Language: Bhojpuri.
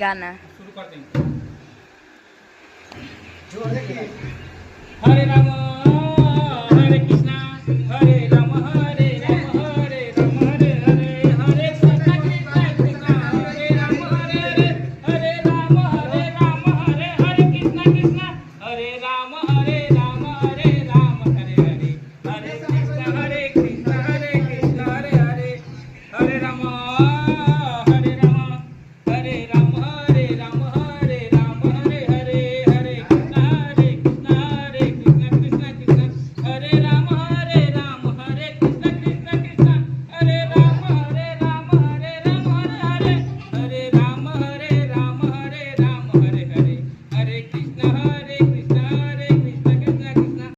गाना शुरू कर देंगे। हरे राम हरे कृष्णा हरे राम हरे राम हरे राम हरे हरे हरे कृष्णा कृष्णा कृष्णा हरे राम हरे हरे हरे राम हरे राम हरे हरे कृष्णा कृष्णा हरे राम हरे राम हरे राम हरे हरे हरे कृष्णा हरे कृष्णा हरे कृष्णा हरे हरे हरे राम हरे राम हरे राम हरे राम हरे राम हरे हरे हरे कृष्णा कृष्णा कृष्णा कृष्णा हरे राम हरे राम हरे कृष्णा कृष्णा कृष्णा हरे राम हरे राम हरे राम हरे हरे हरे राम हरे राम हरे राम हरे हरे हरे कृष्णा कृष्णा कृष्णा